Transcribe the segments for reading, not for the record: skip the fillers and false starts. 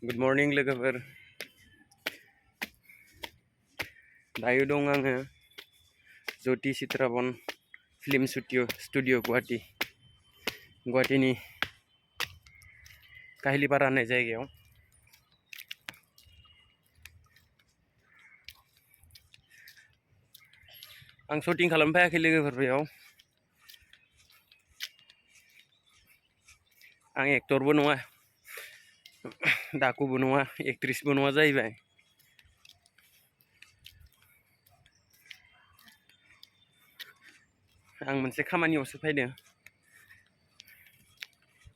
Good morning लोगोफोर दायो दं आङो ज्योति चित्राबन फिल्म स्टुडिअ गुवाहाटीनि काहिलिपारा होननाय जायगायाव आं शुटिं खालामनो फैयाखै लोगोफोर बेयाव आं एक्टरबो नङा डाकुबो नङा एक्ट्रिसबो नङा जाहैबाय आं मोनसे खामानियावसो फैदों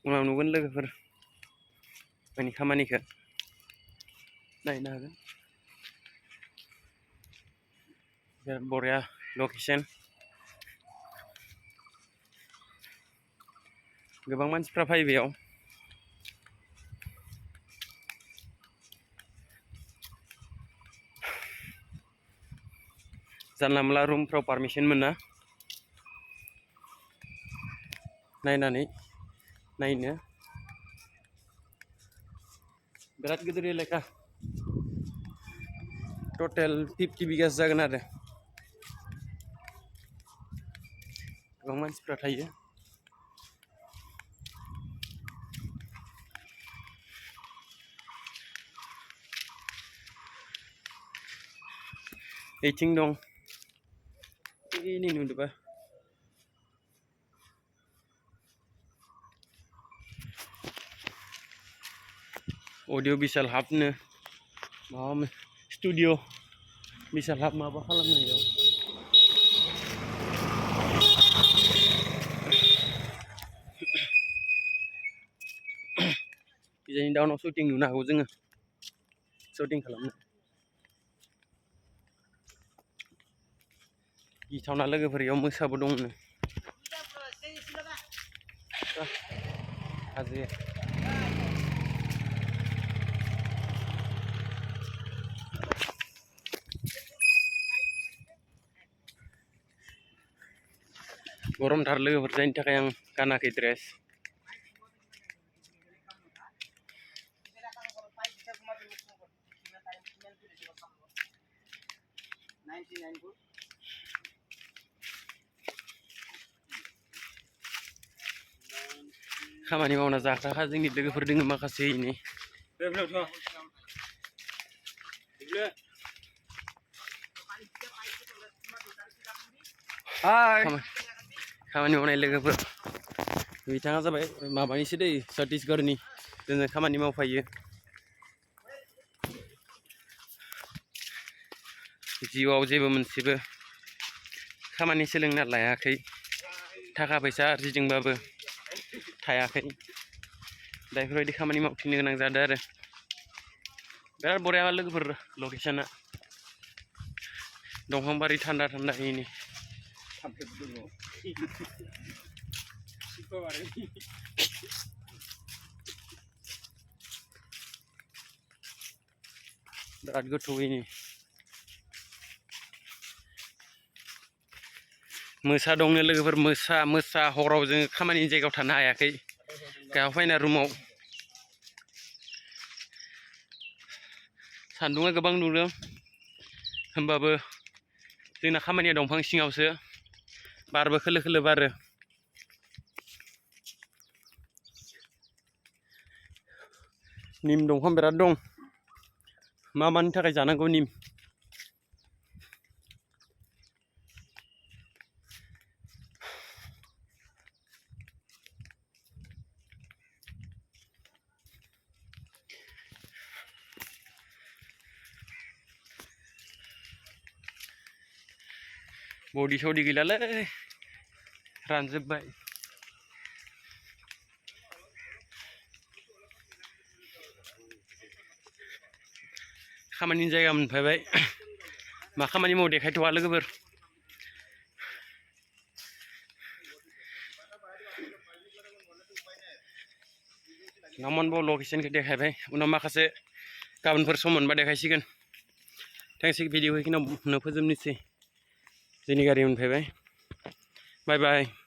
उनाव नुगोन लोगोफोर आंनि खामानिखौ नायनो हागोन बिराद बरिया लकेसन गोबां मानसिफ्रा फैयो बेयाव जानला मोनला रुमफ्राव पारमिसन मोना नायनो बिराद गिदिर एलेका टटेल 50 बिगासो जागोन आरो गोबां मानसिफ्रा थायो एथिं दं ini नुदोबा अडिअ बिशाल हाबनो माबा स्टुडिअ बिशाल हाब माबा खालामनो बेयाव बिजानि डाउनाव शुटिं नुनो हागौ जोङो शुटिं खालामनो गिथावना लोगोफोर इयाव मोसाबो दंनो हाजो गरमथार लोगोफोर जायनि थाखाय आं गानाखै ड्रेस खामानि मावना जाग्राखा जोंनि लोगोफोर दोङो माखासे इनि खामानि मावनाय लोगोफोर बिथाङा जाबाय माबानिसो दै छत्तीसगढ़नि जोंजों खामानि मावफायो जिउआव जेबो मोनसेबो खामानि सोलोंना लायाखै थाखा फैसा आरजिदोंबाबो थायाखै दा बेफोरबायदि खामानि मावफिननो गोनां जादों आरो बिराद बरिया लोगोफोर लकेसना दंफांबारि थान्दा इनि बिराद गोथौयैनि मोसा दंनो लोगोफोर मोसा हराव जों खामानि जायगायाव थानो हायाखै गायाव फैना रुमाव सान्दुङा गोबां नुदों होमबाबो जोंना खामानिया दंफां सिङावसो बारबो खोलो खोलो बारो निम दंफां बिराद दं मानि थाखाय जानांगौ निम बडि सडि गैलालै रानजोब्बाय खामानिनि जायगा मोनफैबाय मा खामानि मावो देखायथ'वा लोगोफोर नामनबाव लकेसनखौ देखायबाय उनाव माखासे गाबोनफोर सम मोनबा देखायसिगोन थेंक्स भिडिअ बेखिनियाव फोजोबनोसै जोंनि गारि मोनफैबाय बाय बाय